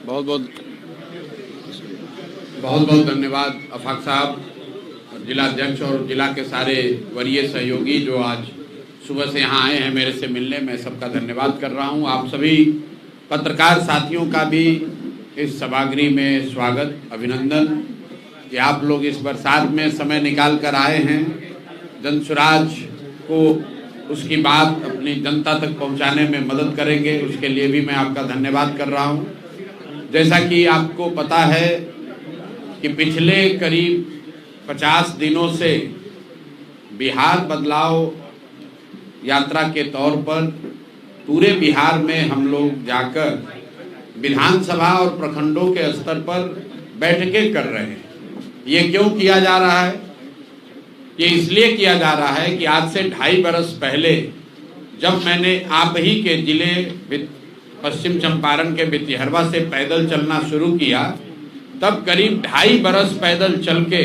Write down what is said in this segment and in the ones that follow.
बहुत बहुत धन्यवाद अफाक साहब, जिला अध्यक्ष और जिला के सारे वरीय सहयोगी जो आज सुबह से यहाँ आए हैं मेरे से मिलने। मैं सबका धन्यवाद कर रहा हूँ। आप सभी पत्रकार साथियों का भी इस सभागृह में स्वागत, अभिनंदन कि आप लोग इस बरसात में समय निकाल कर आए हैं। जनसुराज को उसकी बात अपनी जनता तक पहुँचाने में मदद करेंगे, उसके लिए भी मैं आपका धन्यवाद कर रहा हूँ। जैसा कि आपको पता है कि पिछले करीब 50 दिनों से बिहार बदलाव यात्रा के तौर पर पूरे बिहार में हम लोग जाकर विधानसभा और प्रखंडों के स्तर पर बैठकें कर रहे हैं। ये क्यों किया जा रहा है? ये इसलिए किया जा रहा है कि आज से 2.5 बरस पहले जब मैंने आप ही के जिले पश्चिम चंपारण के बितिहरवा से पैदल चलना शुरू किया, तब करीब 2.5 बरस पैदल चल के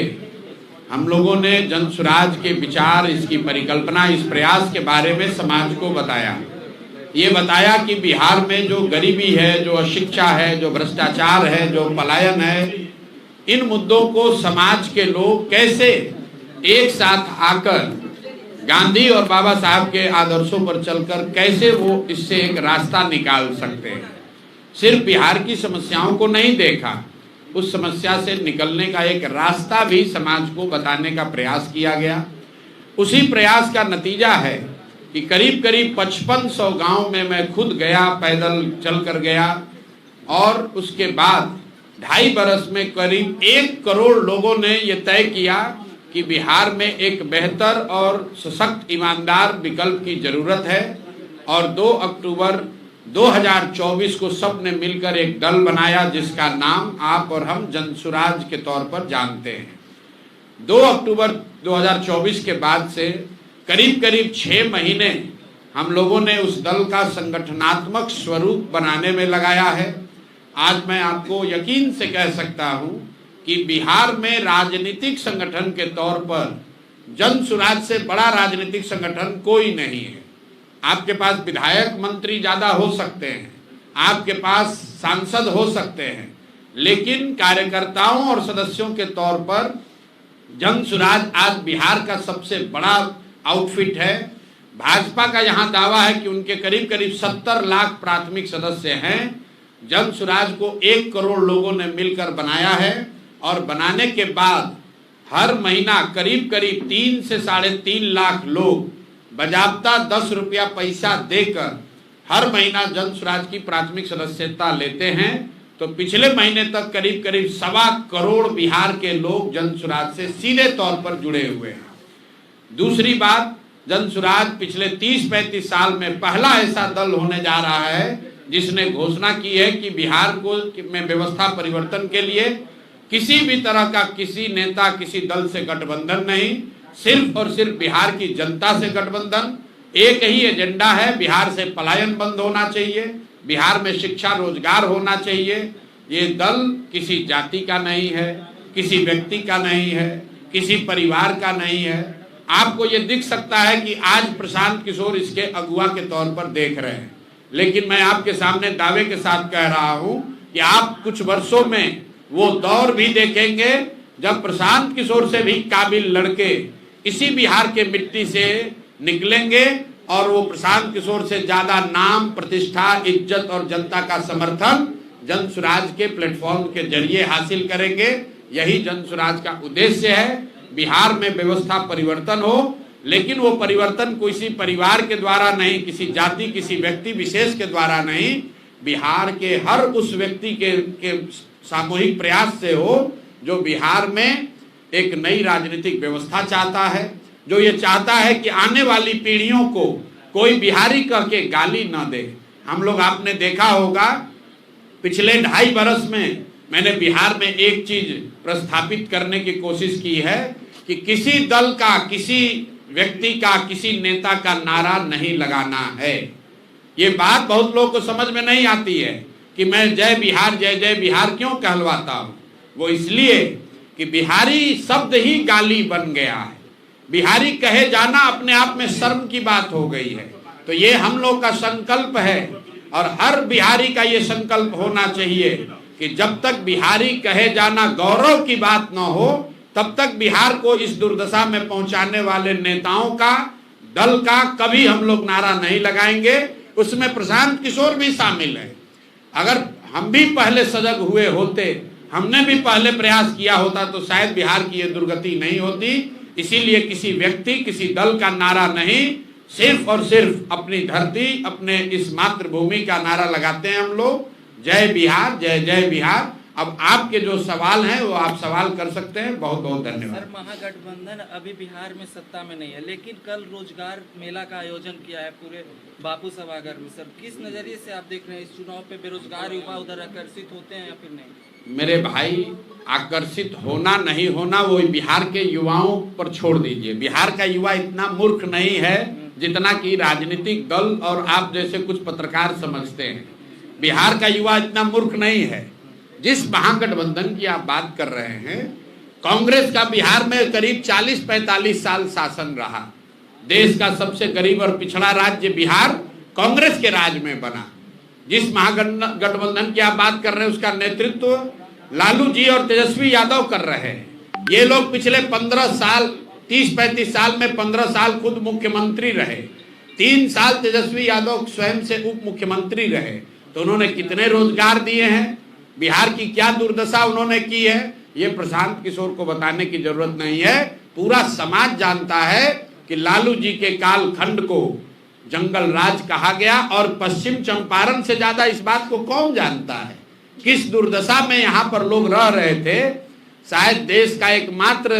हम लोगों ने जनसुराज के विचार, इसकी परिकल्पना, इस प्रयास के बारे में समाज को बताया। ये बताया कि बिहार में जो गरीबी है, जो अशिक्षा है, जो भ्रष्टाचार है, जो पलायन है, इन मुद्दों को समाज के लोग कैसे एक साथ आकर गांधी और बाबा साहब के आदर्शों पर चलकर कैसे वो इससे एक रास्ता निकाल सकते हैं। सिर्फ बिहार की समस्याओं को नहीं देखा, उस समस्या से निकलने का एक रास्ता भी समाज को बताने का प्रयास किया गया। उसी प्रयास का नतीजा है कि करीब करीब 5500 गांव में मैं खुद गया, पैदल चल कर गया, और उसके बाद 2.5 बरस में करीब 1 करोड़ लोगों ने ये तय किया कि बिहार में एक बेहतर और सशक्त ईमानदार विकल्प की जरूरत है। और 2 अक्टूबर 2024 को सबने मिलकर एक दल बनाया जिसका नाम आप और हम जनसुराज के तौर पर जानते हैं। 2 अक्टूबर 2024 के बाद से करीब करीब 6 महीने हम लोगों ने उस दल का संगठनात्मक स्वरूप बनाने में लगाया है। आज मैं आपको यकीन से कह सकता हूं कि बिहार में राजनीतिक संगठन के तौर पर जनसुराज से बड़ा राजनीतिक संगठन कोई नहीं है। आपके पास विधायक मंत्री ज्यादा हो सकते हैं, आपके पास सांसद हो सकते हैं, लेकिन कार्यकर्ताओं और सदस्यों के तौर पर जनसुराज आज बिहार का सबसे बड़ा आउटफिट है। भाजपा का यहाँ दावा है कि उनके करीब करीब 70 लाख प्राथमिक सदस्य हैं। जनसुराज को 1 करोड़ लोगों ने मिलकर बनाया है, और बनाने के बाद हर महीना करीब करीब 3 से 3.5 लाख लोग बजाबता 10 रुपया पैसा देकर हर महीना जनसुराज की प्राथमिक सदस्यता लेते हैं। तो पिछले महीने तक करीब करीब 1.25 करोड़ बिहार के लोग जनसुराज से सीधे तौर पर जुड़े हुए हैं। दूसरी बात, जनसुराज पिछले 30-35 साल में पहला ऐसा दल होने जा रहा है जिसने घोषणा की है कि बिहार को में व्यवस्था परिवर्तन के लिए किसी भी तरह का किसी नेता, किसी दल से गठबंधन नहीं, सिर्फ और सिर्फ बिहार की जनता से गठबंधन। एक ही एजेंडा है, बिहार से पलायन बंद होना चाहिए, बिहार में शिक्षा रोजगार होना चाहिए। ये दल किसी जाति का नहीं है, किसी व्यक्ति का नहीं है, किसी परिवार का नहीं है। आपको ये दिख सकता है कि आज प्रशांत किशोर इसके अगुवा के तौर पर देख रहे हैं, लेकिन मैं आपके सामने दावे के साथ कह रहा हूं कि आप कुछ वर्षों में वो दौर भी देखेंगे जब प्रशांत किशोर से भी काबिल लड़के इसी बिहार के मिट्टी से निकलेंगे, और वो प्रशांत किशोर से ज्यादा नाम, प्रतिष्ठा, इज्जत और जनता का समर्थन जनसुराज के प्लेटफॉर्म के जरिए हासिल करेंगे। यही जनसुराज का उद्देश्य है। बिहार में व्यवस्था परिवर्तन हो, लेकिन वो परिवर्तन किसी परिवार के द्वारा नहीं, किसी जाति, किसी व्यक्ति विशेष के द्वारा नहीं, बिहार के हर उस व्यक्ति के सामूहिक प्रयास से हो जो बिहार में एक नई राजनीतिक व्यवस्था चाहता है, जो ये चाहता है कि आने वाली पीढ़ियों को कोई बिहारी कह के गाली न दे। हम लोग, आपने देखा होगा पिछले 2.5 बरस में मैंने बिहार में एक चीज प्रस्थापित करने की कोशिश की है कि किसी दल का, किसी व्यक्ति का, किसी नेता का नारा नहीं लगाना है। ये बात बहुत लोगों को समझ में नहीं आती है कि मैं जय बिहार, जय जय बिहार क्यों कहलवाता हूं। वो इसलिए कि बिहारी शब्द ही गाली बन गया है। बिहारी कहे जाना अपने आप में शर्म की बात हो गई है। तो ये हम लोग का संकल्प है और हर बिहारी का ये संकल्प होना चाहिए कि जब तक बिहारी कहे जाना गौरव की बात न हो, तब तक बिहार को इस दुर्दशा में पहुंचाने वाले नेताओं का, दल का कभी हम लोग नारा नहीं लगाएंगे। उसमें प्रशांत किशोर भी शामिल है। अगर हम भी पहले सजग हुए होते, हमने भी पहले प्रयास किया होता, तो शायद बिहार की ये दुर्गति नहीं होती। इसीलिए किसी व्यक्ति, किसी दल का नारा नहीं, सिर्फ और सिर्फ अपनी धरती, अपने इस मातृभूमि का नारा लगाते हैं हम लोग। जय बिहार, जय जय बिहार। अब आपके जो सवाल हैं वो आप सवाल कर सकते हैं। बहुत बहुत धन्यवाद। सर, महागठबंधन अभी बिहार में सत्ता में नहीं है, लेकिन कल रोजगार मेला का आयोजन किया है पूरे बापू सभागार में। सर, किस नजरिए से आप देख रहे हैं इस चुनाव पे? बेरोजगार युवा उधर आकर्षित होते हैं या फिर नहीं? मेरे भाई, आकर्षित होना नहीं होना वो बिहार के युवाओं पर छोड़ दीजिए। बिहार का युवा इतना मूर्ख नहीं है जितना कि राजनीतिक दल और आप जैसे कुछ पत्रकार समझते हैं। बिहार का युवा इतना मूर्ख नहीं है। जिस महागठबंधन की आप बात कर रहे हैं, कांग्रेस का बिहार में करीब 40-45 साल शासन रहा। देश का सबसे गरीब और पिछड़ा राज्य बिहार कांग्रेस के राज में बना। जिस महागठबंधन की आप बात कर रहे हैं उसका नेतृत्व लालू जी और तेजस्वी यादव कर रहे हैं। ये लोग पिछले 15 साल, 30-35 साल में 15 साल खुद मुख्यमंत्री रहे। 3 साल तेजस्वी यादव स्वयं से उप मुख्यमंत्री रहे। तो उन्होंने कितने रोजगार दिए हैं, बिहार की क्या दुर्दशा उन्होंने की है, ये प्रशांत किशोर को बताने की जरूरत नहीं है। पूरा समाज जानता है कि लालू जी के कालखंड को जंगल राज कहा गया, और पश्चिम चंपारण से ज्यादा इस बात को कौन जानता है किस दुर्दशा में यहाँ पर लोग रह रहे थे। शायद देश का एकमात्र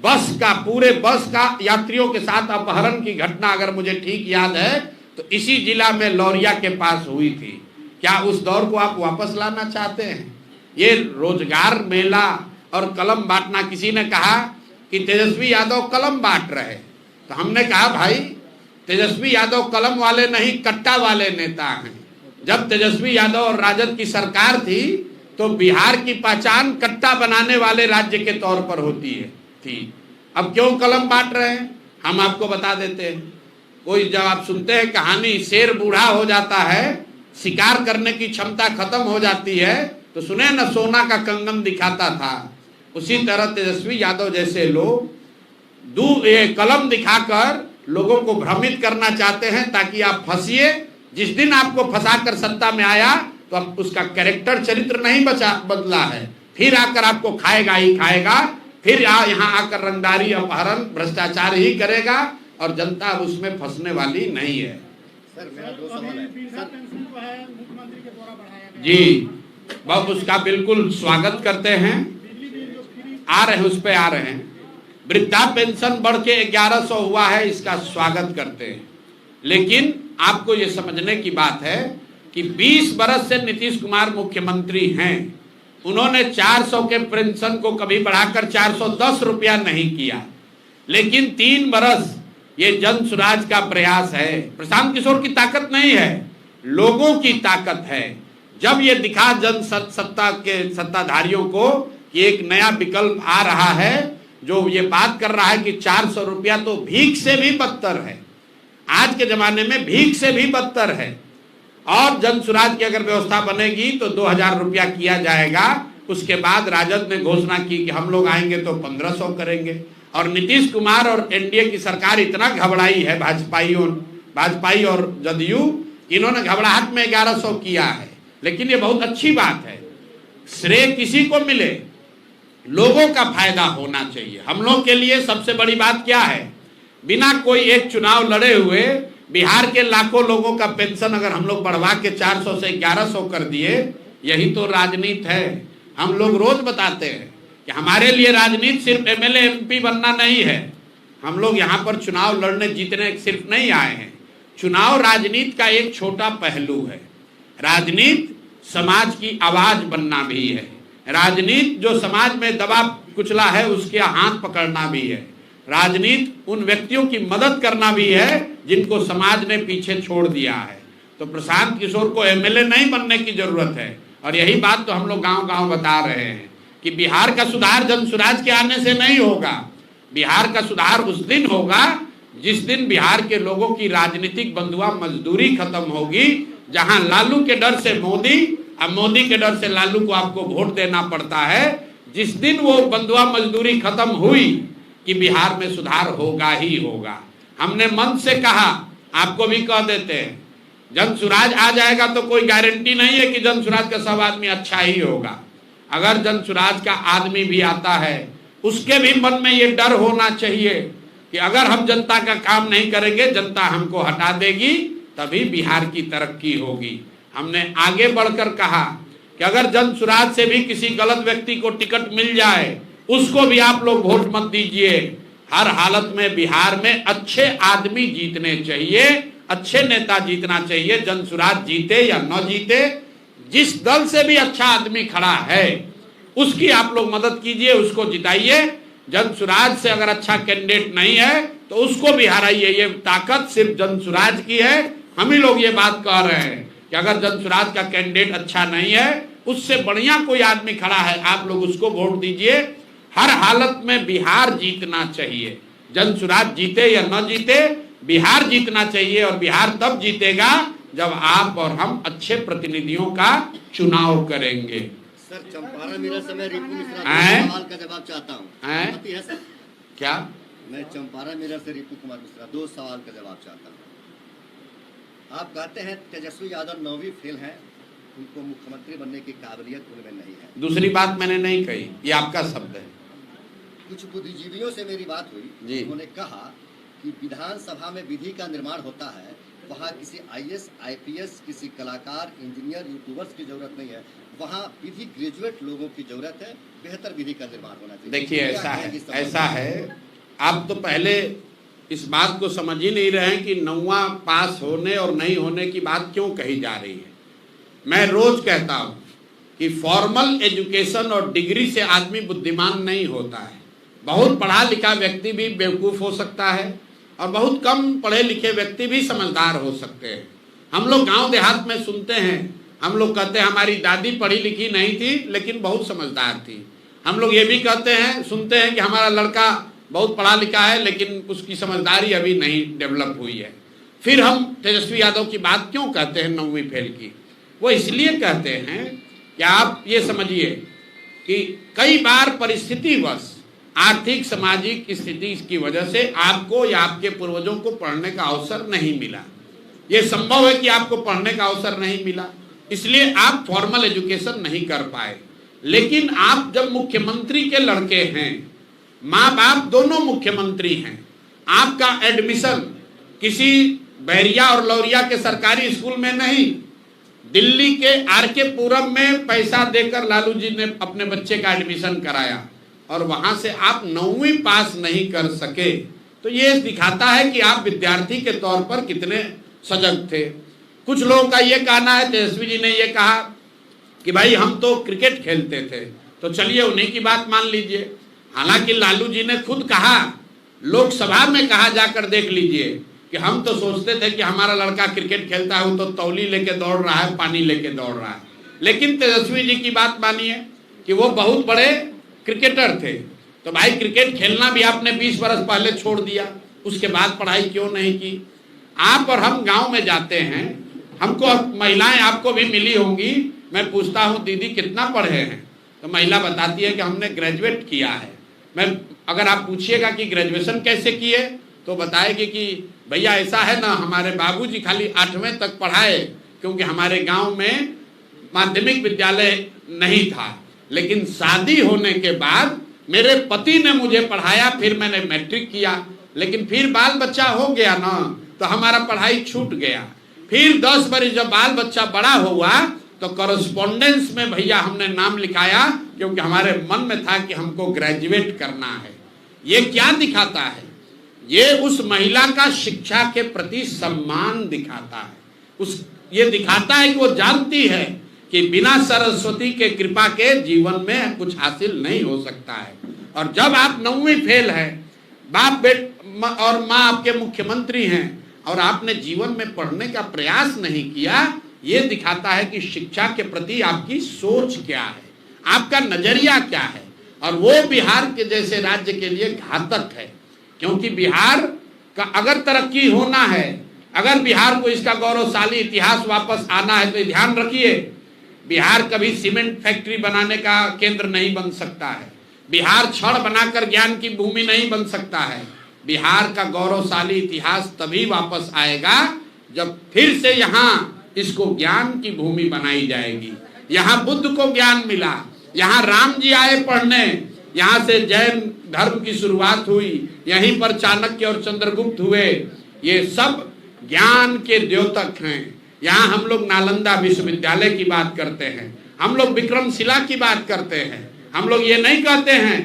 बस का, पूरे बस का यात्रियों के साथ अपहरण की घटना अगर मुझे ठीक याद है तो इसी जिला में लौरिया के पास हुई थी। क्या उस दौर को आप वापस लाना चाहते हैं? ये रोजगार मेला और कलम बांटना, किसी ने कहा कि तेजस्वी यादव कलम बांट रहे, तो हमने कहा भाई तेजस्वी यादव कलम वाले नहीं, कट्टा वाले नेता हैं। जब तेजस्वी यादव और राजद की सरकार थी तो बिहार की पहचान कट्टा बनाने वाले राज्य के तौर पर होती है थी। अब क्यों कलम बांट रहे हैं हम आपको बता देते हैं। कोई जब आप सुनते हैं कहानी, शेर बूढ़ा हो जाता है, शिकार करने की क्षमता खत्म हो जाती है, तो सुने न सोना का कंगन दिखाता था। उसी तरह तेजस्वी यादव जैसे लोग कलम दिखाकर लोगों को भ्रमित करना चाहते हैं ताकि आप फंसिए। जिस दिन आपको फंसाकर सत्ता में आया तो अब उसका कैरेक्टर, चरित्र नहीं बदला है, फिर आकर आपको खाएगा ही खाएगा। फिर यहाँ आकर रंगदारी, अपहरण, भ्रष्टाचार ही करेगा और जनता अब उसमें फंसने वाली नहीं है। सर, मेरा 2 सवाल है। मुख्यमंत्री के द्वारा बढ़ाया गया जी, बहुत उसका बिल्कुल स्वागत करते हैं। आ रहे हैं, उस पे आ रहे हैं। वृद्धा पेंशन बढ़ के 1100 हुआ है, इसका स्वागत करते हैं। लेकिन आपको ये समझने की बात है कि 20 बरस से नीतीश कुमार मुख्यमंत्री हैं। उन्होंने 400 के पेंशन को कभी बढ़ाकर 410 रुपया नहीं किया। लेकिन 3 बरस ये जन सुराज का प्रयास है। प्रशांत किशोर की ताकत नहीं है, लोगों की ताकत है। जब ये दिखा जन सत्ता के सत्ताधारियों को कि एक नया विकल्प आ रहा है जो ये बात कर रहा है कि 400 रुपया तो भीख से भी बदतर है, आज के जमाने में भीख से भी बदतर है, और जन सुराज की अगर व्यवस्था बनेगी तो 2000 रुपया किया जाएगा। उसके बाद राजद ने घोषणा की कि हम लोग आएंगे तो 1500 करेंगे। और नीतीश कुमार और एनडीए की सरकार इतना घबराई है, भाजपाई और जदयू, इन्होंने घबराहट में 1100 किया है। लेकिन ये बहुत अच्छी बात है, श्रेय किसी को मिले, लोगों का फायदा होना चाहिए। हम लोग के लिए सबसे बड़ी बात क्या है, बिना कोई एक चुनाव लड़े हुए बिहार के लाखों लोगों का पेंशन अगर हम लोग बढ़वा के 400 से 1100 कर दिए, यही तो राजनीति है। हम लोग रोज बताते हैं कि हमारे लिए राजनीति सिर्फ एमएलए एमपी बनना नहीं है। हम लोग यहाँ पर चुनाव लड़ने जीतने सिर्फ नहीं आए हैं। चुनाव राजनीति का एक छोटा पहलू है। राजनीति समाज की आवाज बनना भी है। राजनीति जो समाज में दबा कुचला है उसके हाथ पकड़ना भी है। राजनीति उन व्यक्तियों की मदद करना भी है जिनको समाज ने पीछे छोड़ दिया है। तो प्रशांत किशोर को एमएलए नहीं बनने की जरूरत है। और यही बात तो हम लोग गांव-गांव बता रहे हैं कि बिहार का सुधार जन सुराज के आने से नहीं होगा। बिहार का सुधार उस दिन होगा जिस दिन बिहार के लोगों की राजनीतिक बंधुआ मजदूरी खत्म होगी, जहां लालू के डर से मोदी और मोदी के डर से लालू को आपको वोट देना पड़ता है। जिस दिन वो बंधुआ मजदूरी खत्म हुई कि बिहार में सुधार होगा ही होगा। हमने मन से कहा, आपको भी कह देते हैं, जन सुराज आ जाएगा तो कोई गारंटी नहीं है कि जन सुराज का सब आदमी अच्छा ही होगा। अगर जन सुराज का आदमी भी आता है, उसके भी मन में ये डर होना चाहिए कि अगर हम जनता का काम नहीं करेंगे, जनता हमको हटा देगी, तभी बिहार की तरक्की होगी। हमने आगे बढ़कर कहा कि अगर जन सुराज से भी किसी गलत व्यक्ति को टिकट मिल जाए, उसको भी आप लोग वोट मत दीजिए। हर हालत में बिहार में अच्छे आदमी जीतने चाहिए, अच्छे नेता जीतना चाहिए। जन सुराज जीते या न जीते, जिस दल से भी अच्छा आदमी खड़ा है उसकी आप लोग मदद कीजिए, उसको जिताइए। जन सुराज से अगर अच्छा कैंडिडेट नहीं है तो उसको भी हराइए। ये ताकत सिर्फ जन सुराज की है। हम ही लोग ये बात कह रहे हैं कि अगर जन सुराज का कैंडिडेट अच्छा नहीं है, उससे बढ़िया कोई आदमी खड़ा है, आप लोग उसको वोट दीजिए। हर हालत में बिहार जीतना चाहिए। जन सुराज जीते या न जीते, बिहार जीतना चाहिए। और बिहार तब जीतेगा जब आप और हम अच्छे प्रतिनिधियों का चुनाव करेंगे। सर, चंपारण मेरा समय रिपु मिश्रा सवाल का जवाब चाहता हूँ, अनुमति है सर? क्या? मैं चंपारण मेरा से रिपु कुमार मिश्रा 2 सवाल का जवाब चाहता हूँ। आप कहते हैं तेजस्वी यादव 9वीं फेल हैं, उनको मुख्यमंत्री बनने की काबिलियत उनमें नहीं है। दूसरी बात मैंने नहीं कही, ये आपका शब्द है। कुछ बुद्धिजीवियों से मेरी बात हुई, उन्होंने कहा कि विधानसभा में विधि का निर्माण होता है, वहाँ किसी IAS, IPS, किसी कलाकार, इंजीनियर, यूट्यूबर्स की जरूरत नहीं है, वहाँ विधि ग्रेजुएट लोगों की जरूरत है। बेहतर विधि का निर्माण होना चाहिए। देखिए, ऐसा है, आप तो पहले इस बात को समझ ही नहीं रहे हैं कि 9वां पास होने और नहीं होने की बात क्यों कही जा रही है। मैं रोज कहता हूँ कि फॉर्मल एजुकेशन और डिग्री से आदमी बुद्धिमान नहीं होता है। बहुत पढ़ा लिखा व्यक्ति भी बेवकूफ़ हो सकता है और बहुत कम पढ़े लिखे व्यक्ति भी समझदार हो सकते हैं। हम लोग गांव देहात में सुनते हैं, हम लोग कहते हैं हमारी दादी पढ़ी लिखी नहीं थी लेकिन बहुत समझदार थी। हम लोग ये भी कहते हैं, सुनते हैं कि हमारा लड़का बहुत पढ़ा लिखा है लेकिन उसकी समझदारी अभी नहीं डेवलप हुई है। फिर हम तेजस्वी यादव की बात क्यों कहते हैं 9वीं फेल की? वो इसलिए कहते हैं कि आप ये समझिए कि कई बार परिस्थितिवश, आर्थिक सामाजिक स्थिति की वजह से आपको या आपके पूर्वजों को पढ़ने का अवसर नहीं मिला। ये संभव है कि आपको पढ़ने का अवसर नहीं मिला, इसलिए आप फॉर्मल एजुकेशन नहीं कर पाए। लेकिन आप जब मुख्यमंत्री के लड़के हैं, माँ बाप दोनों मुख्यमंत्री हैं, आपका एडमिशन किसी बैरिया और लौरिया के सरकारी स्कूल में नहीं, दिल्ली के RK पुरम में पैसा देकर लालू जी ने अपने बच्चे का एडमिशन कराया और वहां से आप 9वीं पास नहीं कर सके, तो ये दिखाता है कि आप विद्यार्थी के तौर पर कितने सजग थे। कुछ लोगों का ये कहना है, तेजस्वी जी ने ये कहा कि भाई हम तो क्रिकेट खेलते थे, तो चलिए उन्हीं की बात मान लीजिए। हालांकि लालू जी ने खुद कहा, लोकसभा में कहा, जाकर देख लीजिए कि हम तो सोचते थे कि हमारा लड़का क्रिकेट खेलता है, वो तो तौली लेके दौड़ रहा है, पानी लेके दौड़ रहा है। लेकिन तेजस्वी जी की बात मानिए कि वो बहुत बड़े क्रिकेटर थे। तो भाई क्रिकेट खेलना भी आपने 20 बरस पहले छोड़ दिया, उसके बाद पढ़ाई क्यों नहीं की? आप और हम गांव में जाते हैं, हमको महिलाएं आपको भी मिली होंगी, मैं पूछता हूं दीदी कितना पढ़े हैं, तो महिला बताती है कि हमने ग्रेजुएट किया है। मैं अगर आप पूछिएगा कि ग्रेजुएशन कैसे किए, तो बताएगी कि भैया ऐसा है ना, हमारे बाबूजी खाली 8वें तक पढ़ाए, क्योंकि हमारे गांव में माध्यमिक विद्यालय नहीं था, लेकिन शादी होने के बाद मेरे पति ने मुझे पढ़ाया, फिर मैंने मैट्रिक किया, लेकिन फिर बाल बच्चा हो गया ना, तो हमारा पढ़ाई छूट गया। फिर 10 बरस जब बाल बच्चा बड़ा हुआ तो कॉरेस्पॉन्डेंस में भैया हमने नाम लिखाया, क्योंकि हमारे मन में था कि हमको ग्रेजुएट करना है। ये क्या दिखाता है? ये उस महिला का शिक्षा के प्रति सम्मान दिखाता है। ये दिखाता है कि वो जानती है कि बिना सरस्वती के कृपा के जीवन में कुछ हासिल नहीं हो सकता है। और जब आप 9वीं फेल है, बाप और माँ आपके मुख्यमंत्री हैं और आपने जीवन में पढ़ने का प्रयास नहीं किया, ये दिखाता है कि शिक्षा के प्रति आपकी सोच क्या है, आपका नजरिया क्या है। और वो बिहार के जैसे राज्य के लिए घातक है, क्योंकि बिहार का अगर तरक्की होना है अगर बिहार को इसका गौरवशाली इतिहास वापस आना है तो ध्यान रखिए, बिहार कभी सीमेंट फैक्ट्री बनाने का केंद्र नहीं बन सकता है। बिहार छड़ बनाकर ज्ञान की भूमि नहीं बन सकता है। बिहार का गौरवशाली इतिहास तभी वापस आएगा जब फिर से यहाँ इसको ज्ञान की भूमि बनाई जाएगी। यहाँ बुद्ध को ज्ञान मिला, यहाँ राम जी आए पढ़ने, यहाँ से जैन धर्म की शुरुआत हुई, यहीं पर चाणक्य और चंद्रगुप्त हुए। ये सब ज्ञान के द्योतक हैं। यहाँ हम लोग नालंदा विश्वविद्यालय की बात करते हैं, हम लोग विक्रमशिला की बात करते हैं। हम लोग ये नहीं कहते हैं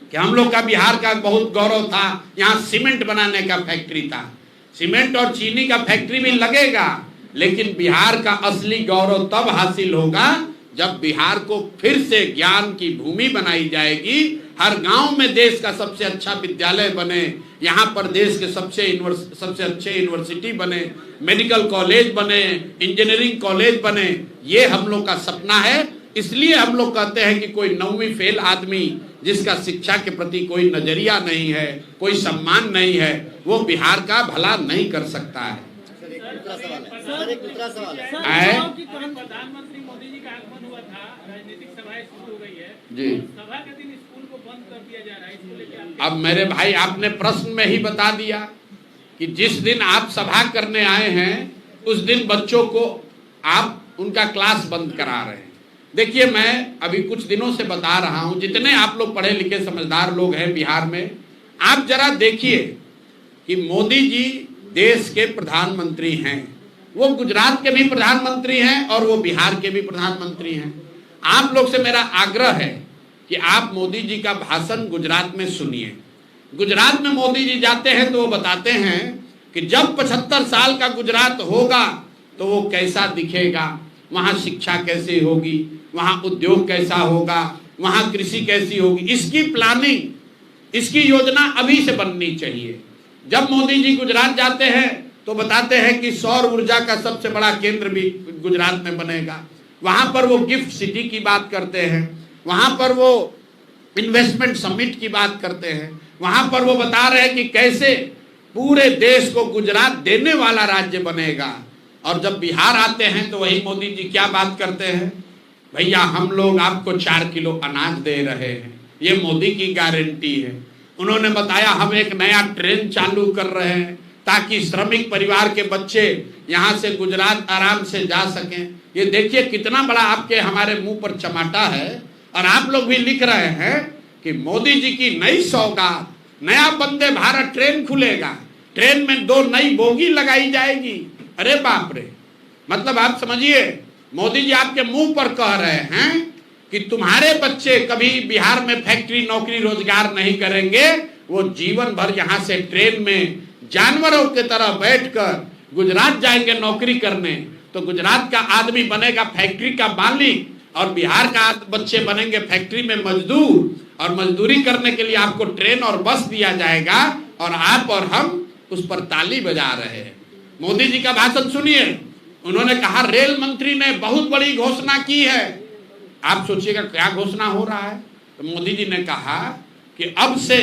कि हम लोग का बिहार का बहुत गौरव था, यहाँ सीमेंट बनाने का फैक्ट्री था। सीमेंट और चीनी का फैक्ट्री भी लगेगा, लेकिन बिहार का असली गौरव तब हासिल होगा जब बिहार को फिर से ज्ञान की भूमि बनाई जाएगी। हर गांव में देश का सबसे अच्छा विद्यालय बने, यहाँ पर देश के सबसे अच्छे यूनिवर्सिटी बने, मेडिकल कॉलेज बने, इंजीनियरिंग कॉलेज बने। ये हम लोग का सपना है। इसलिए हम लोग कहते हैं कि कोई 9वीं फेल आदमी जिसका शिक्षा के प्रति कोई नजरिया नहीं है, कोई सम्मान नहीं है, वो बिहार का भला नहीं कर सकता है। प्रधानमंत्री मोदी जी का आगमन हुआ था, राजनीतिक सभाएं शुरू हो गई है जी, सभा के दिन स्कूल को बंद कर दिया जा रहा है, इसको लेकर अब मेरे भाई आपने प्रश्न में ही बता दिया कि जिस दिन आप सभा करने आए हैं उस दिन बच्चों को आप उनका क्लास बंद करा रहे हैं। देखिए, मैं अभी कुछ दिनों से बता रहा हूं, जितने आप लोग पढ़े लिखे समझदार लोग हैं बिहार में, आप जरा देखिए कि मोदी जी देश के प्रधानमंत्री हैं, वो गुजरात के भी प्रधानमंत्री हैं और वो बिहार के भी प्रधानमंत्री हैं। आप लोग से मेरा आग्रह है कि आप मोदी जी का भाषण गुजरात में सुनिए। गुजरात में मोदी जी जाते हैं तो वो बताते हैं कि जब 75 साल का गुजरात होगा तो वो कैसा दिखेगा, वहाँ शिक्षा कैसी होगी, वहाँ उद्योग कैसा होगा, वहाँ कृषि कैसी होगी। इसकी प्लानिंग, इसकी योजना अभी से बननी चाहिए। जब मोदी जी गुजरात जाते हैं तो बताते हैं कि सौर ऊर्जा का सबसे बड़ा केंद्र भी गुजरात में बनेगा। वहाँ पर वो गिफ्ट सिटी की बात करते हैं, वहाँ पर वो इन्वेस्टमेंट समिट की बात करते हैं, वहाँ पर वो बता रहे हैं कि कैसे पूरे देश को गुजरात देने वाला राज्य बनेगा। और जब बिहार आते हैं तो वही मोदी जी क्या बात करते हैं, भैया हम लोग आपको 4 किलो अनाज दे रहे हैं, ये मोदी की गारंटी है। उन्होंने बताया हम एक नया ट्रेन चालू कर रहे हैं ताकि श्रमिक परिवार के बच्चे यहाँ से गुजरात आराम से जा सकें। ये देखिए कितना बड़ा आपके हमारे मुंह पर चमाटा है। और आप लोग भी लिख रहे हैं कि मोदी जी की नई सौगात, नया वंदे भारत ट्रेन खुलेगा, ट्रेन में 2 नई बोगी लगाई जाएगी। अरे बाप रे, मतलब आप समझिए मोदी जी आपके मुंह पर कह रहे हैं कि तुम्हारे बच्चे कभी बिहार में फैक्ट्री नौकरी रोजगार नहीं करेंगे, वो जीवन भर यहाँ से ट्रेन में जानवरों की तरह बैठकर गुजरात जाएंगे नौकरी करने। तो गुजरात का आदमी बनेगा फैक्ट्री का मालिक और बिहार का बच्चे बनेंगे फैक्ट्री में मजदूर, और मजदूरी करने के लिए आपको ट्रेन और बस दिया जाएगा और आप और हम उस पर ताली बजा रहे हैं। मोदी जी का भाषण सुनिए। उन्होंने कहा रेल मंत्री ने बहुत बड़ी घोषणा की है। आप सोचिएगा क्या घोषणा हो रहा है। तो मोदी जी ने कहा कि अब से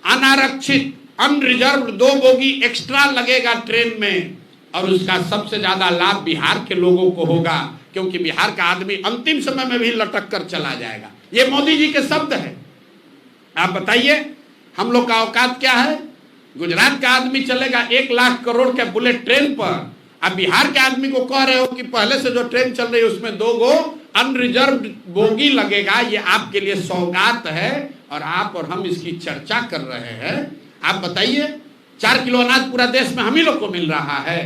अनारक्षित अनरिजर्व 2 बोगी एक्स्ट्रा लगेगा ट्रेन में, और उसका सबसे ज्यादा लाभ बिहार के लोगों को होगा, क्योंकि बिहार का आदमी अंतिम समय में भी लटक कर चला जाएगा। ये मोदी जी के शब्द है। आप बताइए हम लोग का औकात क्या है। गुजरात का आदमी चलेगा 1 लाख करोड़ के बुलेट ट्रेन पर, आप बिहार के आदमी को कह रहे हो कि पहले से जो ट्रेन चल रही है उसमें 2 गो अनरिजर्व बोगी लगेगा। ये आपके लिए सौगात है और आप और हम इसकी चर्चा कर रहे हैं। आप बताइए 4 किलो अनाज पूरा देश में हम ही लोग को मिल रहा है।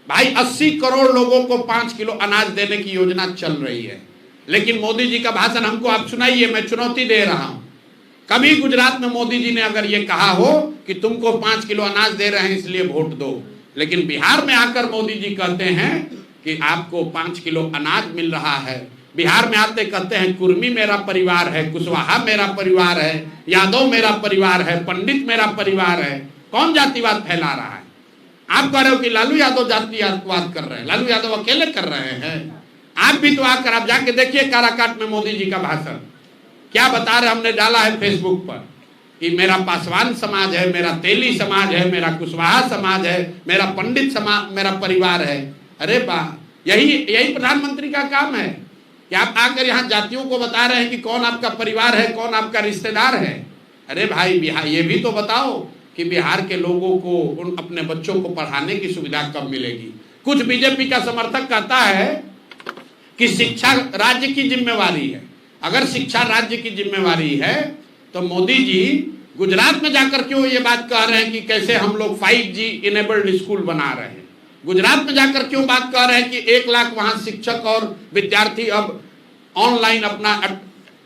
भाई 80 करोड़ लोगों को 5 किलो अनाज देने की योजना चल रही है, लेकिन मोदी जी का भाषण हमको आप सुनाइए। मैं चुनौती दे रहा हूं, कभी गुजरात में मोदी जी ने अगर ये कहा हो कि तुमको 5 किलो अनाज दे रहे हैं इसलिए वोट दो, लेकिन बिहार में आकर मोदी जी कहते हैं कि आपको 5 किलो अनाज मिल रहा है। बिहार में आते कहते हैं कुर्मी मेरा परिवार है, कुशवाहा मेरा परिवार है, यादव मेरा परिवार है, पंडित मेरा परिवार है। कौन जातिवाद फैला रहा है। आप कह रहे हो कि लालू यादव जातिवाद कर रहे हैं, लालू यादव अकेले कर रहे हैं। आप भी तो आकर आप जाके देखिए काराकाट में मोदी जी का भाषण क्या बता रहे। हमने डाला है फेसबुक पर कि मेरा पासवान समाज है, मेरा तेली समाज है, मेरा कुशवाहा समाज है, मेरा पंडित समाज मेरा परिवार है। अरे वाह, यही प्रधानमंत्री का काम है कि आप आकर यहाँ जातियों को बता रहे हैं कि कौन आपका परिवार है, कौन आपका रिश्तेदार है। अरे भाई, बिहार ये भी तो बताओ कि बिहार के लोगों को उन अपने बच्चों को पढ़ाने की सुविधा कब मिलेगी। कुछ बीजेपी का समर्थक कहता है कि शिक्षा राज्य की जिम्मेवारी है। अगर शिक्षा राज्य की जिम्मेवारी है तो मोदी जी गुजरात में जाकर क्यों ये बात कह रहे हैं कि कैसे हम लोग 5G इनेबल्ड स्कूल बना रहे हैं। गुजरात में जाकर क्यों बात कर रहे हैं कि 1 लाख वहां शिक्षक और विद्यार्थी अब ऑनलाइन अपना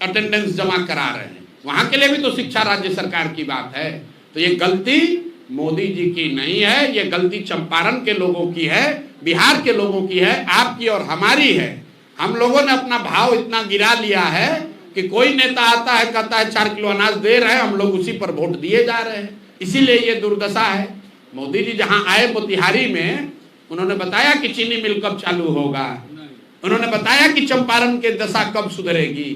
अटेंडेंस जमा करा रहे हैं। वहां के लिए भी तो शिक्षा राज्य सरकार की बात है। तो ये गलती मोदी जी की नहीं है, ये गलती चंपारण के लोगों की है, बिहार के लोगों की है, आपकी और हमारी है। हम लोगों ने अपना भाव इतना गिरा लिया है कि कोई नेता आता है कहता है 4 किलो अनाज दे रहे हैं, हम लोग उसी पर वोट दिए जा रहे हैं। इसीलिए ये दुर्दशा है। मोदी जी जहां आए मोतिहारी में, उन्होंने बताया कि चीनी मिल कब चालू होगा, उन्होंने बताया कि चंपारण के दशा कब सुधरेगी,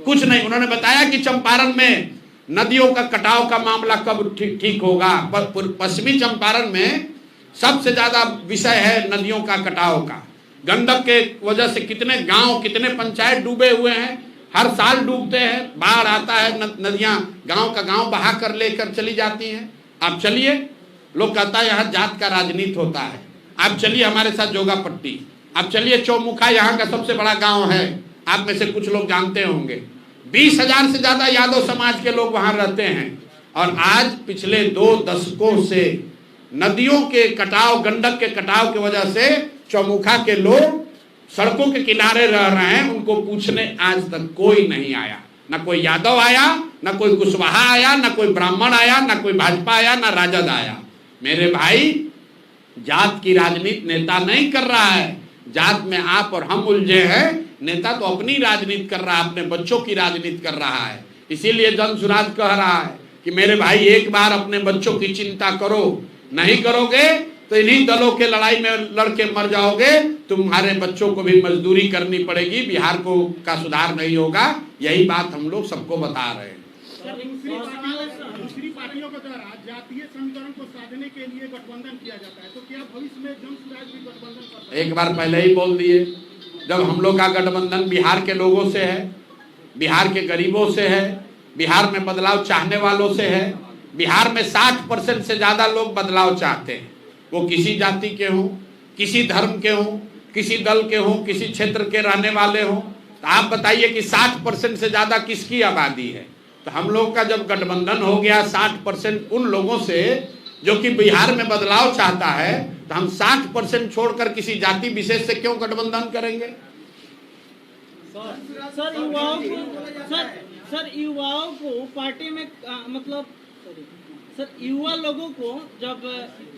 कुछ नहीं। उन्होंने बताया कि चंपारण में नदियों का कटाव का मामला कब ठीक होगा। पश्चिमी चंपारण में सबसे ज्यादा विषय है नदियों का कटाव का। गंडक के वजह से कितने गांव, कितने पंचायत डूबे हुए हैं, हर साल डूबते हैं। बाढ़ आता है, नदियां गांव का गांव बहा कर लेकर चली जाती हैं। आप चलिए, लोग कहता है यहाँ जात का राजनीति होता है। आप चलिए हमारे साथ जोगापट्टी, आप चलिए चौमुखा, यहाँ का सबसे बड़ा गांव है, आप में से कुछ लोग जानते होंगे। 20,000 से ज्यादा यादव समाज के लोग वहां रहते हैं। और आज पिछले 2 दशकों से नदियों के कटाव, गंडक के कटाव की वजह से चौमुखा के लोग सड़कों के किनारे रह रहे हैं। उनको पूछने आज तक कोई नहीं आया, ना कोई यादव आया, ना कोई कुशवाहा आया, ना कोई ब्राह्मण आया, ना कोई भाजपा आया, ना राजद आया। मेरे भाई, जात की राजनीति नेता नहीं कर रहा है। जात में आप और हम उलझे हैं। नेता तो अपनी राजनीति कर रहा है, अपने बच्चों की राजनीति कर रहा है। इसीलिए जन सुराज कह रहा है कि मेरे भाई, एक बार अपने बच्चों की चिंता करो, नहीं करोगे तो इन्हीं दलों के लड़ाई में लड़के मर जाओगे। तुम्हारे बच्चों को भी मजदूरी करनी पड़ेगी, बिहार को का सुधार नहीं होगा। यही बात हम लोग सबको बता रहे हैं। दूसरी पार्टियों के द्वारा जातीय समीकरण को साधने के लिए गठबंधन किया जाता है, तो क्या भविष्य में जन सुराज भी गठबंधन कर सकते हैं? एक बार पहले ही बोल दिए, जब हम लोग का गठबंधन बिहार के लोगों से है, बिहार के गरीबों से है, बिहार में बदलाव चाहने वालों से है। बिहार में 60% से ज्यादा लोग बदलाव चाहते हैं। वो किसी जाति के हों, किसी धर्म के हों, किसी दल के हों, किसी क्षेत्र के रहने वाले हों। तो आप बताइए कि 60% से ज्यादा किसकी आबादी है। तो हम लोग का जब गठबंधन हो गया 60% उन लोगों से जो कि बिहार में बदलाव चाहता है, तो हम 60% छोड़कर किसी जाति विशेष से क्यों गठबंधन करेंगे? सर युवाओं को पार्टी में मतलब सर युवा लोगों को जब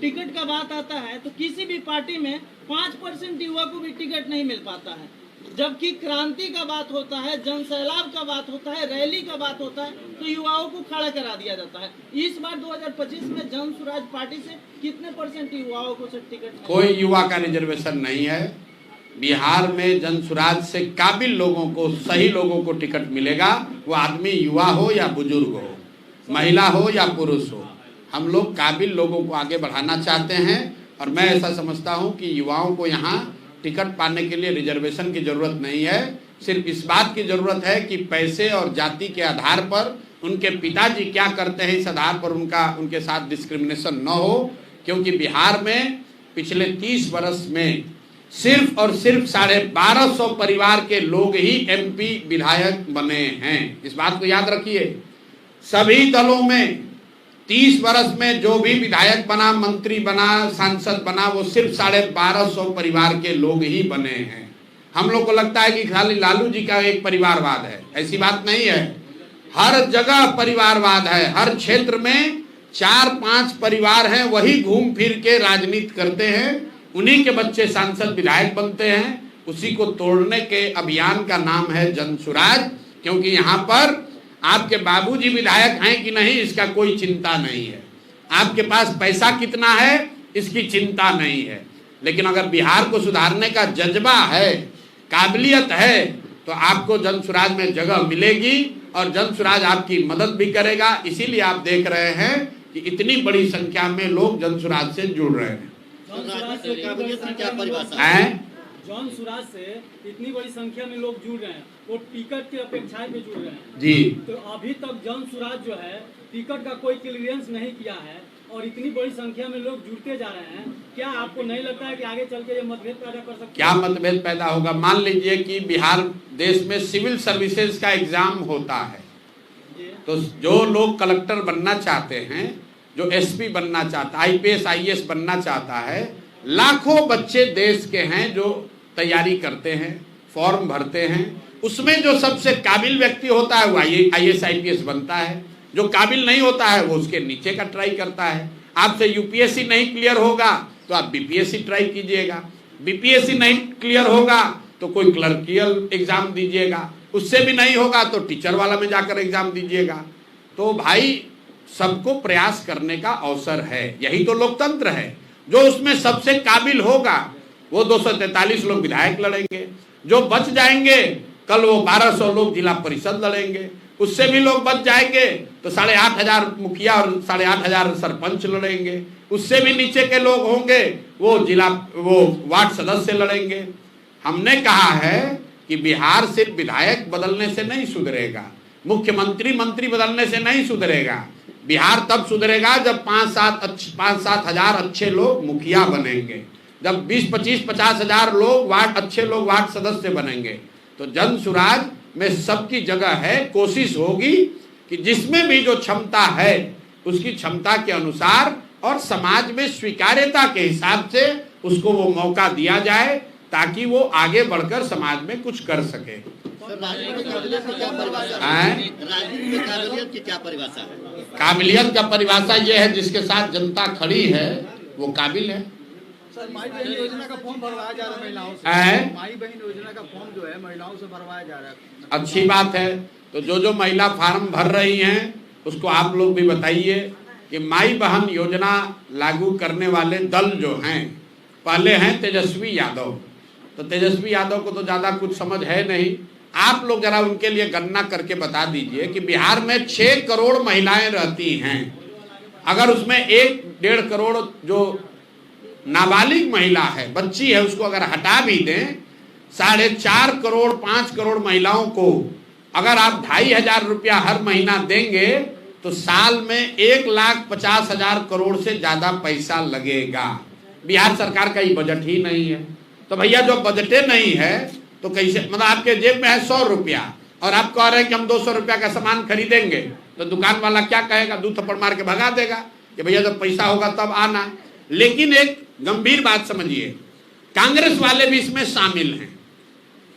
टिकट का बात आता है तो किसी भी पार्टी में 5% युवा को भी टिकट नहीं मिल पाता है। जबकि क्रांति का बात होता है, जन सैलाब का बात होता है, रैली का बात होता है, तो युवाओं को खड़ा करा दिया जाता है। इस बार 2025 में जन सुराज पार्टी से कितने % युवाओं को टिकट? कोई युवा का रिजर्वेशन नहीं है। बिहार में जन सुराज से काबिल लोगों को, सही लोगों को टिकट मिलेगा। वो आदमी युवा हो या बुजुर्ग हो, महिला हो या पुरुष हो। हम लोग काबिल लोगों को आगे बढ़ाना चाहते हैं। और मैं ऐसा समझता हूं कि युवाओं को यहाँ टिकट पाने के लिए रिजर्वेशन की जरूरत नहीं है। सिर्फ इस बात की जरूरत है कि पैसे और जाति के आधार पर उनके पिताजी क्या करते हैं, इस आधार पर उनके साथ डिस्क्रिमिनेशन न हो। क्योंकि बिहार में पिछले 30 वर्ष में सिर्फ और सिर्फ 1250 परिवार के लोग ही MP विधायक बने हैं। इस बात को याद रखिए। सभी दलों में 30 वर्ष में जो भी विधायक बना, मंत्री बना, सांसद बना, वो सिर्फ 1250 परिवार के लोग ही बने हैं। हम लोग को लगता है कि खाली लालू जी का एक परिवारवाद है, ऐसी बात नहीं है। हर जगह परिवारवाद है। हर क्षेत्र में 4-5 परिवार हैं, वही घूम फिर के राजनीति करते हैं, उन्हीं के बच्चे सांसद विधायक बनते हैं। उसी को तोड़ने के अभियान का नाम है जन सुराज। क्योंकि यहाँ पर आपके बाबूजी विधायक हैं कि नहीं, इसका कोई चिंता नहीं है। आपके पास पैसा कितना है, इसकी चिंता नहीं है। लेकिन अगर बिहार को सुधारने का जज्बा है, काबिलियत है, तो आपको जन स्वराज में जगह मिलेगी और जन स्वराज आपकी मदद भी करेगा। इसीलिए आप देख रहे हैं कि इतनी बड़ी संख्या में लोग जन स्वराज से जुड़ रहे हैं। क्या परिभाषा है? जन स्वराज से इतनी बड़ी संख्या में लोग जुड़ रहे हैं, वो टिकट की अपेक्षाएं पे जुड़ रहे हैं जी। तो अभी तक जन स्वराज जो है टिकट का कोई क्लियरेंस नहीं किया है और इतनी बड़ी संख्या में लोग जुड़ते जा रहे हैं। क्या आपको नहीं लगता है कि आगे चल के ये मतभेद पैदा कर सकते हैं? क्या मतभेद पैदा होगा? मान लीजिए कि बिहार देश में सिविल सर्विसेज का एग्जाम होता है, तो जो लोग कलेक्टर बनना चाहते हैं, जो एसपी बनना चाहता है, आईपीएस आईएएस बनना चाहता है, लाखों बच्चे देश के हैं जो तैयारी करते हैं, फॉर्म भरते हैं। उसमें जो सबसे काबिल व्यक्ति होता है वो आईएएस आईपीएस बनता है, जो काबिल नहीं होता है वो उसके नीचे का ट्राई करता है। आपसे यूपीएससी नहीं क्लियर होगा तो आप बीपीएससी ट्राई कीजिएगा, बीपीएससी नहीं क्लियर होगा तो कोई क्लर्कियल एग्जाम दीजिएगा, उससे भी नहीं होगा तो टीचर वाला में जाकर एग्जाम दीजिएगा। तो भाई सबको प्रयास करने का अवसर है, यही तो लोकतंत्र है। जो उसमें सबसे काबिल होगा वो 243 लोग विधायक लड़ेंगे, जो बच जाएंगे कल वो 1200 लोग जिला परिषद लड़ेंगे, उससे भी लोग बच जाएंगे तो 8500 मुखिया और 8500 सरपंच लड़ेंगे, उससे भी नीचे के लोग होंगे वो वार्ड सदस्य लड़ेंगे। हमने कहा है कि बिहार सिर्फ विधायक बदलने से नहीं सुधरेगा, मुख्यमंत्री मंत्री बदलने से नहीं सुधरेगा। बिहार तब सुधरेगा जब 5-7 हजार अच्छे लोग मुखिया बनेंगे, जब 20-25-50 हजार लोग अच्छे लोग वार्ड सदस्य बनेंगे। तो जन स्वराज में सबकी जगह है। कोशिश होगी कि जिसमें भी जो क्षमता है उसकी क्षमता के अनुसार और समाज में स्वीकार्यता के हिसाब से उसको वो मौका दिया जाए ताकि वो आगे बढ़कर समाज में कुछ कर सके। राजनीतिक काबिलियत की क्या परिभाषा है? राजनीतिक काबिलियत की क्या परिभाषा है? काबिलियत का परिभाषा ये है जिसके साथ जनता खड़ी है वो काबिल है। सर, माई बहन योजना का फॉर्म भरवाया जा रहा है महिलाओं से। माई बहन योजना का फॉर्म जो है महिलाओं से भरवाया जा रहा है। अच्छी बात है। तो जो महिला फार्म भर रही हैं उसको आप लोग भी बताइए कि माई बहन योजना लागू करने वाले दल जो हैं, पहले हैं तेजस्वी यादव। तो तेजस्वी यादव को तो ज़्यादा कुछ समझ है नहीं, आप लोग जरा उनके लिए गणना करके बता दीजिए कि बिहार में 6 करोड़ महिलाएं रहती हैं। अगर उसमें 1-1.5 करोड़ जो नाबालिग महिला है, बच्ची है, उसको अगर हटा भी दें, 4.5 करोड़ 5 करोड़ महिलाओं को अगर आप 2,500 रुपया हर महीना देंगे तो साल में 1,50,000 करोड़ से ज्यादा पैसा लगेगा। बिहार सरकार का ही बजट ही नहीं है। तो भैया जो बजटे नहीं है तो कैसे, मतलब आपके जेब में है 100 रुपया और आप कह रहे हैं कि हम 200 रुपया का सामान खरीदेंगे, तो दुकान वाला क्या कहेगा? 2 थप्पड़ मार के भगा देगा कि भैया जब पैसा होगा तब आना। लेकिन एक गंभीर बात समझिए, कांग्रेस वाले भी इसमें शामिल हैं।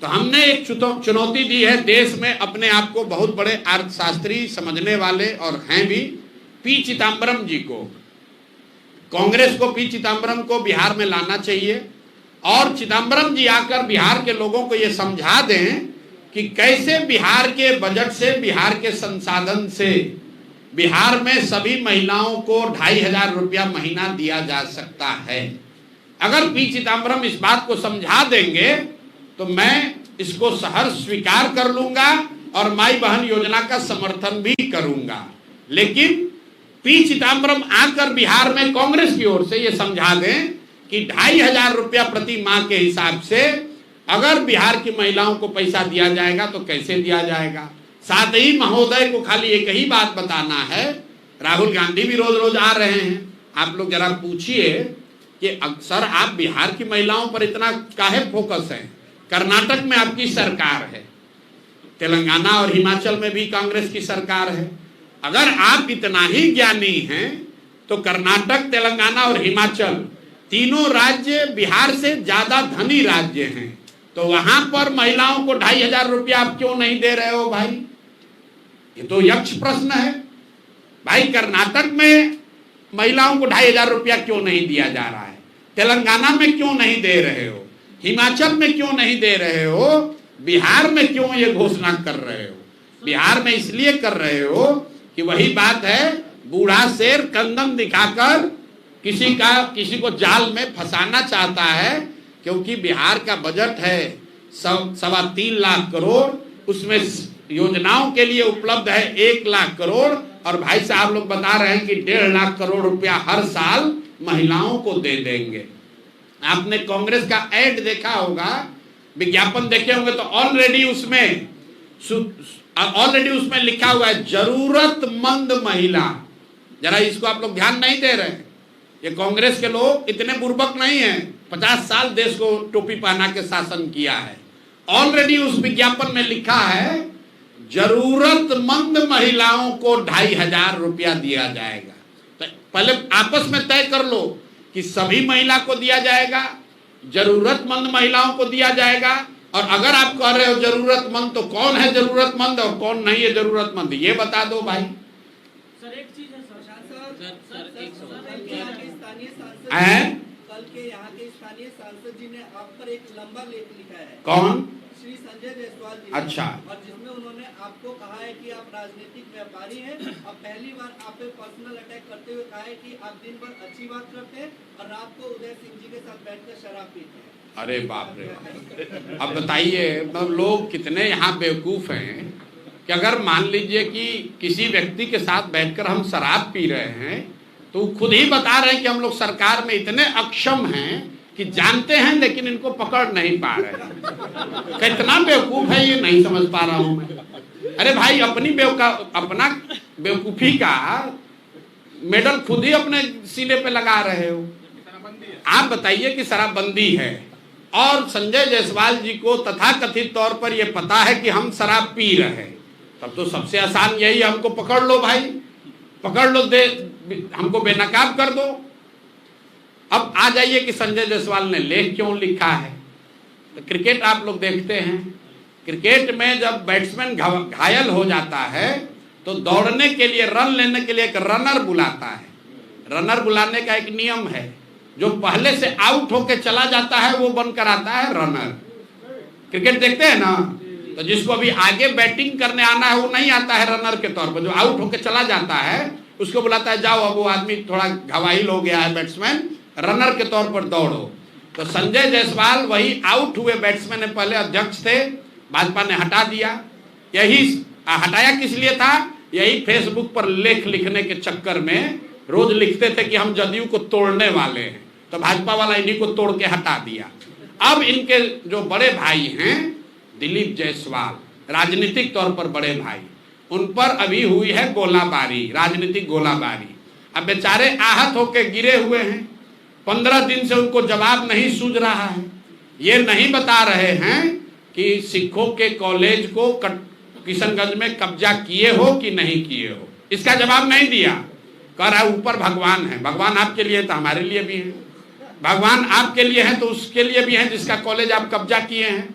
तो हमने एक चुनौती दी है देश में अपने आप को बहुत बड़े अर्थशास्त्री समझने वाले और हैं भी, पी चिदम्बरम जी को, कांग्रेस को पी चिदम्बरम को बिहार में लाना चाहिए और चिदम्बरम जी आकर बिहार के लोगों को ये समझा दें कि कैसे बिहार के बजट से, बिहार के संसाधन से बिहार में सभी महिलाओं को 2,500 रुपया महीना दिया जा सकता है। अगर पी चिदम्बरम इस बात को समझा देंगे तो मैं इसको सहर्ष स्वीकार कर लूंगा और माई बहन योजना का समर्थन भी करूंगा। लेकिन पी चिदम्बरम आकर बिहार में कांग्रेस की ओर से ये समझा दें कि 2,500 रुपया प्रति माह के हिसाब से अगर बिहार की महिलाओं को पैसा दिया जाएगा तो कैसे दिया जाएगा। साथ ही महोदय को खाली एक ही बात बताना है, राहुल गांधी भी रोज रोज आ रहे हैं, आप लोग जरा पूछिए कि अक्सर आप बिहार की महिलाओं पर इतना काहे फोकस है? कर्नाटक में आपकी सरकार है, तेलंगाना और हिमाचल में भी कांग्रेस की सरकार है। अगर आप इतना ही ज्ञानी हैं तो कर्नाटक, तेलंगाना और हिमाचल तीनों राज्य बिहार से ज्यादा धनी राज्य हैं, तो वहां पर महिलाओं को 2,500 रुपया आप क्यों नहीं दे रहे हो भाई? ये तो यक्ष प्रश्न है भाई। कर्नाटक में महिलाओं को 2,500 रुपया क्यों नहीं दिया जा रहा है? तेलंगाना में क्यों नहीं दे रहे हो? हिमाचल में क्यों नहीं दे रहे हो? बिहार में क्यों ये घोषणा कर रहे हो? बिहार में इसलिए कर रहे हो कि वही बात है, बूढ़ा शेर कंदम दिखाकर किसी को जाल में फंसाना चाहता है, क्योंकि बिहार का बजट है 3.25 लाख करोड़, उसमें योजनाओं के लिए उपलब्ध है 1 लाख करोड़, और भाई साहब लोग बता रहे हैं कि 1.5 लाख करोड़ रुपया हर साल महिलाओं को दे देंगे। आपने कांग्रेस का ऐड देखा होगा, विज्ञापन देखे होंगे, तो ऑलरेडी उसमें लिखा हुआ है जरूरतमंद महिला। जरा इसको आप लोग ध्यान नहीं दे रहे। ये कांग्रेस के लोग इतने बुर्बक नहीं हैं, 50 साल देश को टोपी पहना के शासन किया है। ऑलरेडी उस विज्ञापन में लिखा है जरूरतमंद महिलाओं को 2,500 रुपया दिया जाएगा। तो पहले आपस में तय कर लो कि सभी महिला को दिया जाएगा, जरूरतमंद महिलाओं को दिया जाएगा। और अगर आप कह रहे हो जरूरतमंद, तो कौन है जरूरतमंद और कौन नहीं है जरूरतमंद, ये बता दो भाई। सर एक चीज है कल के यहाँ के स्थानीय सांसद जी ने आप पर एक लंबा लेख लिखा है। कौन? श्री संजय जायसवाल जी। अच्छा। और जिसमें उन्होंने आपको कहा है कि आप राजनीतिक व्यापारी हैं, और पहली बार आप पे पर्सनल अटैक करते हुए कहा है कि आप दिन भर अच्छी बात करते हैं और रात को उदय सिंह जी के साथ बैठकर शराब पीते हैं। अरे बाप रे। अब बताइए, मतलब लोग कितने यहाँ बेवकूफ हैं कि अगर मान लीजिए कि किसी व्यक्ति के साथ बैठकर हम शराब पी रहे हैं, तो खुद ही बता रहे हैं कि हम लोग सरकार में इतने अक्षम हैं कि जानते हैं लेकिन इनको पकड़ नहीं पा रहे। कितना बेवकूफ है ये नहीं समझ पा रहा हूं मैं। अरे भाई, अपना बेवकूफी का मेडल खुद ही अपने सीने पे लगा रहे हो। आप बताइए कि शराबबंदी है और संजय जायसवाल जी को तथाकथित तौर पर यह पता है कि हम शराब पी रहे हैं, तब तो सबसे आसान यही, हमको पकड़ लो भाई, पकड़ लो, हमको बेनकाब कर दो। अब आ जाइए कि संजय जायसवाल ने लेख क्यों लिखा है। तो क्रिकेट आप लोग देखते हैं, क्रिकेट में जब बैट्समैन घायल हो जाता है तो दौड़ने के लिए, रन लेने के लिए एक रनर बुलाता है। रनर बुलाने का एक नियम है, जो पहले से आउट होके चला जाता है वो बनकर आता है रनर। क्रिकेट देखते हैं ना, तो जिसको अभी आगे बैटिंग करने आना है वो नहीं आता है रनर के तौर पर, जो आउट होके चला जाता है उसको बुलाता है, जाओ अब वो आदमी थोड़ा घायल हो गया है बैट्समैन, रनर के तौर पर दौड़ो। तो संजय जायसवाल वही आउट हुए बैट्समैन ने पहले अध्यक्ष थे, भाजपा ने हटा दिया। यही हटाया किस लिए था? यही फेसबुक पर लेख लिखने के चक्कर में रोज लिखते थे कि हम जदयू को तोड़ने वाले हैं, तो भाजपा वाला इन्हीं को तोड़ के हटा दिया। अब इनके जो बड़े भाई हैं दिलीप जायसवाल, राजनीतिक तौर पर बड़े भाई, उन पर अभी हुई है गोलाबारी, राजनीतिक गोलाबारी। अब बेचारे आहत होकर गिरे हुए हैं, 15 दिन से उनको जवाब नहीं सूझ रहा है। ये नहीं बता रहे हैं कि सिखों के कॉलेज को किशनगंज में कब्जा किए हो कि नहीं किए हो, इसका जवाब नहीं दिया। कह रहा है ऊपर भगवान है। भगवान आपके लिए तो हमारे लिए भी है, भगवान आपके लिए है तो उसके लिए भी है जिसका कॉलेज आप कब्जा किए हैं।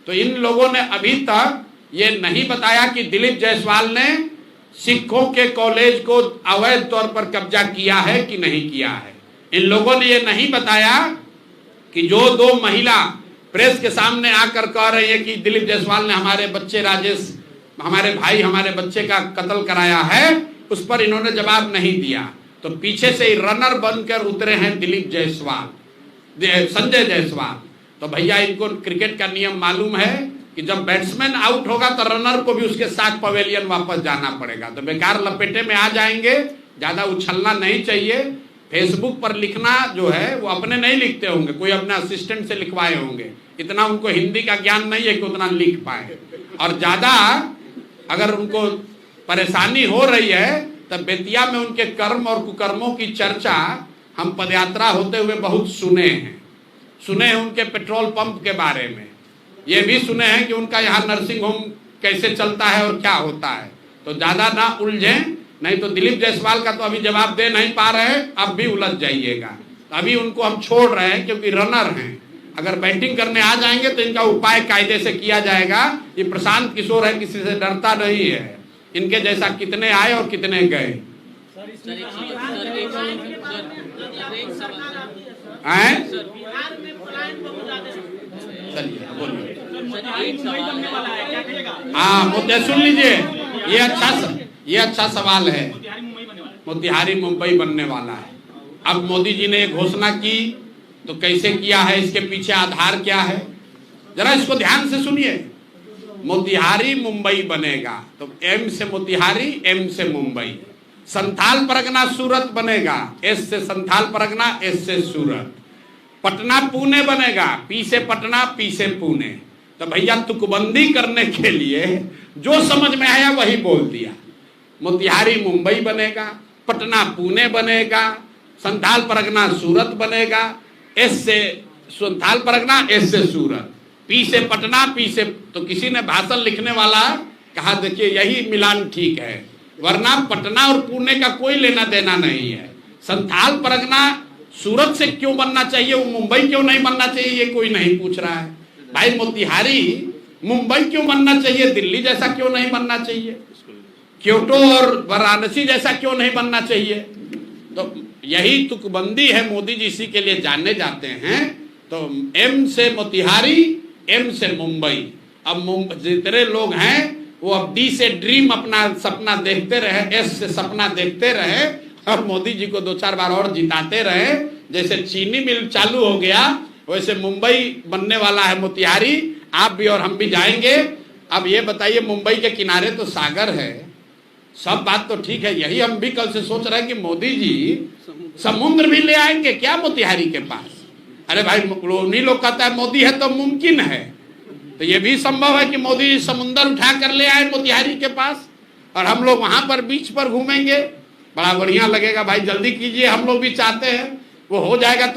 तो इन लोगों ने अभी तक ये नहीं बताया कि दिलीप जायसवाल ने सिखों के कॉलेज को अवैध तौर पर कब्जा किया है कि नहीं किया है। इन लोगों ने ये नहीं बताया कि जो 2 महिला प्रेस के सामने आकर कह रही है कि दिलीप जायसवाल ने हमारे बच्चे राजेश, हमारे भाई, हमारे बच्चे का कत्ल कराया है, उस पर इन्होंने जवाब नहीं दिया। तो पीछे से ही रनर बनकर उतरे हैं दिलीप जायसवाल, संजय जायसवाल। तो भैया इनको क्रिकेट का नियम मालूम है कि जब बैट्समैन आउट होगा तो रनर को भी उसके साथ पवेलियन वापस जाना पड़ेगा। तो बेकार लपेटे में आ जाएंगे, ज्यादा उछलना नहीं चाहिए। फेसबुक पर लिखना जो है वो अपने नहीं लिखते होंगे, कोई अपने असिस्टेंट से लिखवाए होंगे, इतना उनको हिंदी का ज्ञान नहीं है कि उतना लिख पाए। और ज्यादा अगर उनको परेशानी हो रही है तब बेतिया में उनके कर्म और कुकर्मों की चर्चा हम पदयात्रा होते हुए बहुत सुने हैं उनके पेट्रोल पंप के बारे में, ये भी सुने हैं कि उनका यहाँ नर्सिंग होम कैसे चलता है और क्या होता है। तो ज्यादा ना उलझें, नहीं तो दिलीप जायसवाल का तो अभी जवाब दे नहीं पा रहे हैं, अब भी उलझ जाइएगा। अभी उनको हम छोड़ रहे हैं क्योंकि रनर हैं, अगर बैटिंग करने आ जाएंगे तो इनका उपाय कायदे से किया जाएगा। ये प्रशांत किशोर है, किसी से डरता नहीं है, इनके जैसा कितने आए और कितने गए। चलिए बोलिए। हाँ मुद्दे सुन लीजिए, ये अच्छा सवाल है। मोतिहारी मुंबई बनने वाला है। अब मोदी जी ने घोषणा की तो कैसे किया है, इसके पीछे आधार क्या है? जरा इसको ध्यान से सुनिए। मोतिहारी मुंबई बनेगा तो एम से मोतिहारी, एम से मुंबई। संथाल परगना सूरत बनेगा, एस से संथाल परगना, एस से सूरत। पटना पुणे बनेगा, पी से पटना, पी से पुणे। तो भैया तुकबंदी करने के लिए जो समझ में आया वही बोल दिया। मोतिहारी मुंबई बनेगा, पटना पुणे बनेगा, संथाल परगना सूरत बनेगा, एस से संथाल परगना, एस से सूरत, पी से पटना, पी से। तो किसी ने भाषण लिखने वाला कहा देखिए यही मिलान ठीक है, वरना पटना और पुणे का कोई लेना देना नहीं है। संथाल परगना सूरत से क्यों बनना चाहिए, वो मुंबई क्यों नहीं बनना चाहिए, ये कोई नहीं पूछ रहा है। भाई मोतिहारी मुंबई क्यों बनना चाहिए, दिल्ली जैसा क्यों नहीं बनना चाहिए, क्योटो और वाराणसी जैसा क्यों नहीं बनना चाहिए। तो यही तुकबंदी है, मोदी जी इसी के लिए जाने जाते हैं। तो एम से मोतिहारी, एम से मुंबई। अब जितने लोग हैं वो अब डी से ड्रीम अपना सपना देखते रहे, एस से सपना देखते रहे और मोदी जी को 2-4 बार और जिताते रहे। जैसे चीनी मिल चालू हो गया वैसे मुंबई बनने वाला है मोतिहारी। आप भी और हम भी जाएंगे। अब ये बताइए मुंबई के किनारे तो सागर है, सब बात तो ठीक है, यही हम भी कल से सोच रहे हैं कि मोदी जी समुद्र भी ले आएंगे क्या मोतिहारी के पास। अरे भाई उन्हीं लोग कहता है मोदी है तो मुमकिन है, तो ये भी संभव है कि मोदी जी समुद्र उठा कर ले आए मोतिहारी के पास और हम लोग वहां पर बीच पर घूमेंगे, बड़ा बढ़िया लगेगा। भाई जल्दी कीजिए, हम लोग भी चाहते हैं, वो हो जाएगा तो